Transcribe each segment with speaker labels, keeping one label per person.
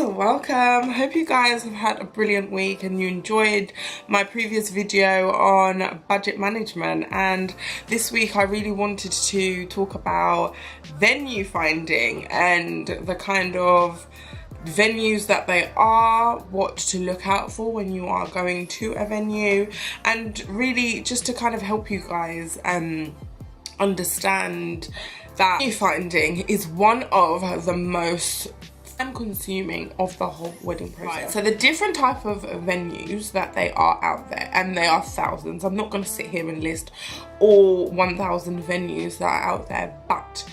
Speaker 1: welcome. Hope you guys have had a brilliant week and you enjoyed my previous video on budget management. And this week I really wanted to talk about venue finding and the kind of venues that they are, what to look out for when you are going to a venue, and really just to kind of help you guys understand that venue finding is one of the most time consuming of the whole wedding process. Right. So the different type of venues that they are out there, and they are thousands. I'm not going to sit here and list all 1,000 venues that are out there, but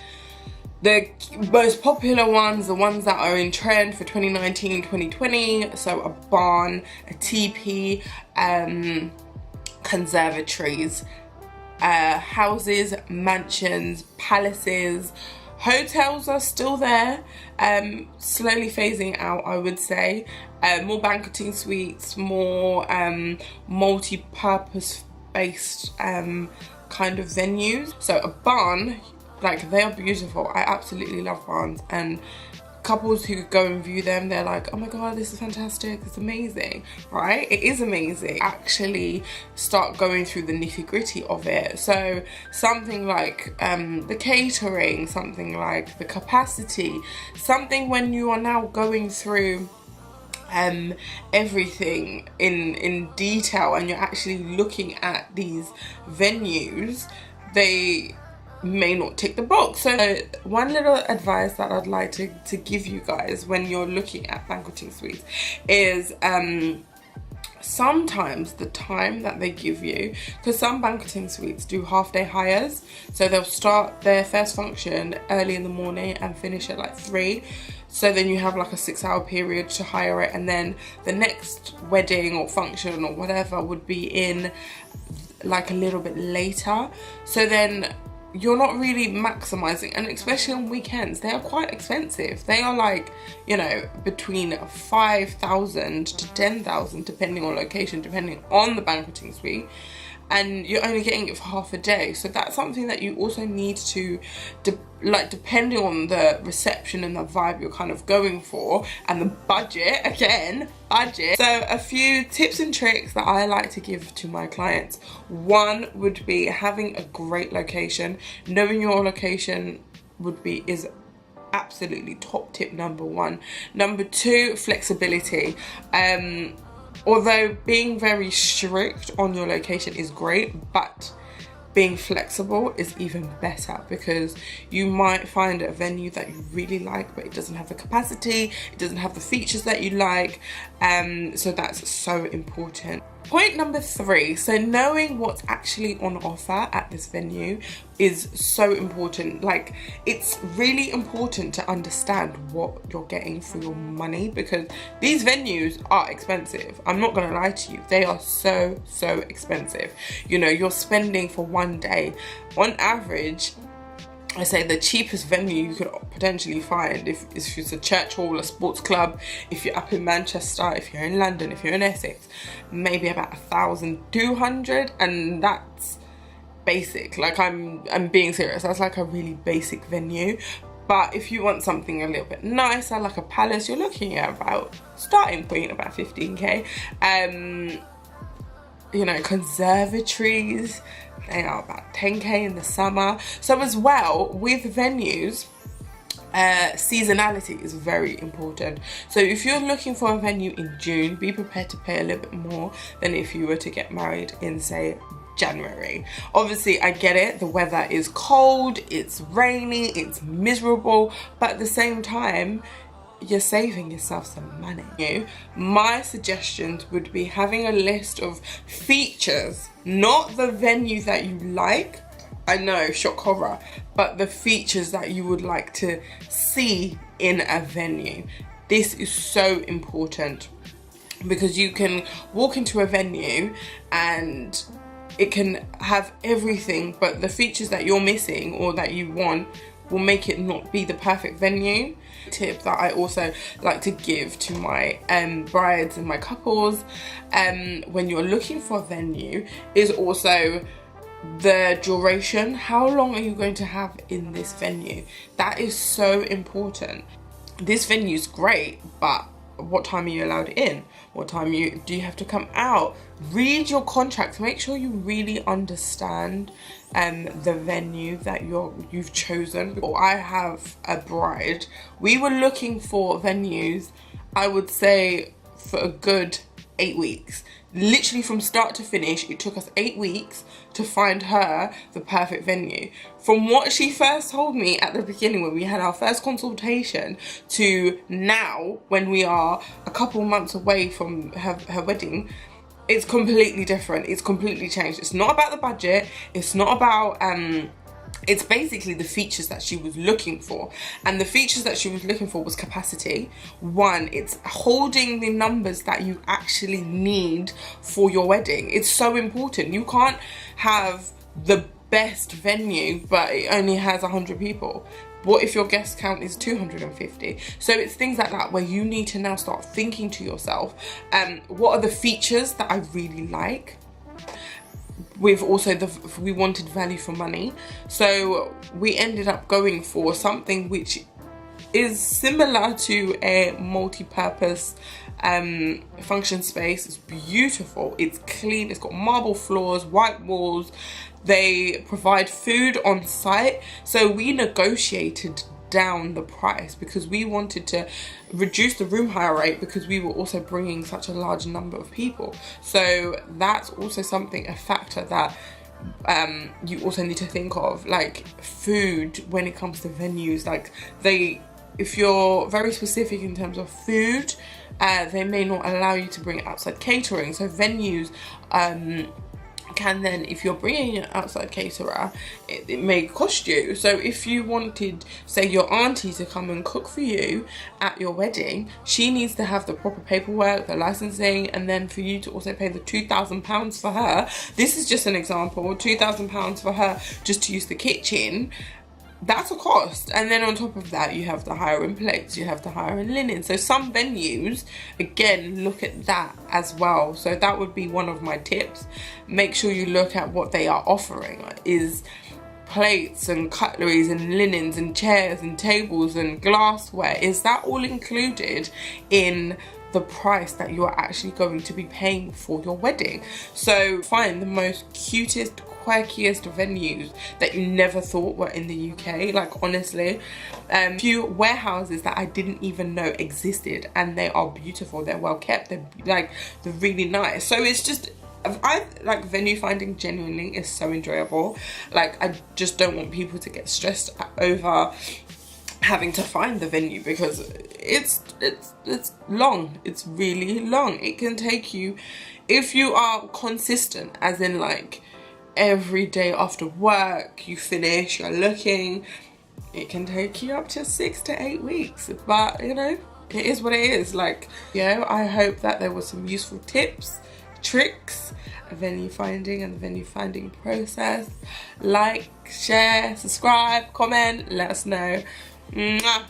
Speaker 1: the most popular ones, the ones that are in trend for 2019, 2020, so a barn, a teepee, conservatories, houses, mansions, palaces. Hotels are still there, slowly phasing out, I would say. More banqueting suites, more multi-purpose based kind of venues. So a barn, like, they are beautiful. I absolutely love barns, and couples who go and view them, they're like, oh my god, this is fantastic, it's amazing, right? It is amazing. Actually start going through the nitty-gritty of it. So something like the catering, something like the capacity, something when you are now going through everything in detail and you're actually looking at these venues, they may not tick the box. So one little advice that I'd like to give you guys when you're looking at banqueting suites is sometimes the time that they give you, because some banqueting suites do half-day hires, so they'll start their first function early in the morning and finish at like 3, so then you have like a 6-hour period to hire it, and then the next wedding or function or whatever would be in like a little bit later. So then you're not really maximizing, and especially on weekends, they are quite expensive. They are like, you know, between 5,000 to 10,000 depending on location, depending on the banqueting suite, and you're only getting it for half a day. So that's something that you also need to depending on the reception and the vibe you're kind of going for, and the budget, again, budget. So a few tips and tricks that I like to give to my clients. One would be having a great location. Knowing your location is absolutely top tip number 1. Number 2, flexibility. Although being very strict on your location is great, but being flexible is even better, because you might find a venue that you really like but it doesn't have the capacity, it doesn't have the features that you like, so that's so important. Point number 3, so knowing what's actually on offer at this venue is so important. Like, it's really important to understand what you're getting for your money, because these venues are expensive. I'm not gonna lie to you, they are so expensive. You know, you're spending for one day, on average, I say the cheapest venue you could potentially find, if it's a church hall, a sports club, if you're up in Manchester, if you're in London, if you're in Essex, maybe about 1,200, and that's basic. Like, I'm being serious, that's like a really basic venue. But if you want something a little bit nicer, like a palace, you're looking at about, starting point, about 15k. You know, conservatories, they are about 10k in the summer. So as well, with venues, seasonality is very important. So if you're looking for a venue in June, be prepared to pay a little bit more than if you were to get married in, say, January. Obviously, I get it, the weather is cold, it's rainy, it's miserable, but at the same time, you're saving yourself some money. My suggestions would be having a list of features, not the venue that you like, I know, shock horror, but the features that you would like to see in a venue. This is so important, because you can walk into a venue and it can have everything, but the features that you're missing or that you want will make it not be the perfect venue. Tip that I also like to give to my brides and my couples when you're looking for a venue is also the duration. How long are you going to have in this venue? That is so important. This venue is great, but what time are you allowed in? What time do you have to come out? Read your contract. Make sure you really understand the venue that you've chosen. I have a bride. We were looking for venues, I would say, for a good 8 weeks. Literally from start to finish, it took us 8 weeks to find her the perfect venue. From what she first told me at the beginning when we had our first consultation to now, when we are a couple months away from her wedding, it's completely different. It's completely changed. It's not about the budget. It's not about it's basically the features that she was looking for, and the features that she was looking for was capacity. One, it's holding the numbers that you actually need for your wedding. It's so important. You can't have the best venue but it only has 100 people. What if your guest count is 250? So it's things like that where you need to now start thinking to yourself, what are the features that I really like? With also we wanted value for money, so we ended up going for something which is similar to a multi-purpose function space. It's beautiful, it's clean, it's got marble floors, white walls. They provide food on site, so we negotiated down the price because we wanted to reduce the room hire rate because we were also bringing such a large number of people. So that's also something, a factor that you also need to think of, like food when it comes to venues. Like if you're very specific in terms of food, they may not allow you to bring outside catering. So venues can then, if you're bringing an outside caterer, it may cost you. So if you wanted, say, your auntie to come and cook for you at your wedding, she needs to have the proper paperwork, the licensing, and then for you to also pay the £2,000 for her. This is just an example, £2,000 for her just to use the kitchen. That's a cost. And then on top of that, you have to hire in plates, you have to hire in linen. So some venues, again, look at that as well. So that would be one of my tips. Make sure you look at what they are offering. Is plates and cutleries and linens and chairs and tables and glassware, is that all included in the price that you are actually going to be paying for your wedding? So find the most cutest, quirkiest venues that you never thought were in the UK. Like honestly, a few warehouses that I didn't even know existed, and they are beautiful, they're well kept, they're really nice. So it's just, I like venue finding genuinely is so enjoyable. Like I just don't want people to get stressed over having to find the venue because it's long. It's really long. It can take you, if you are consistent, as in like every day after work you finish, you're looking, it can take you up to 6 to 8 weeks. But you know, it is what it is. Like, I hope that there were some useful tips, tricks, venue finding and the venue finding process. Like, share, subscribe, comment, let us know. Mwah.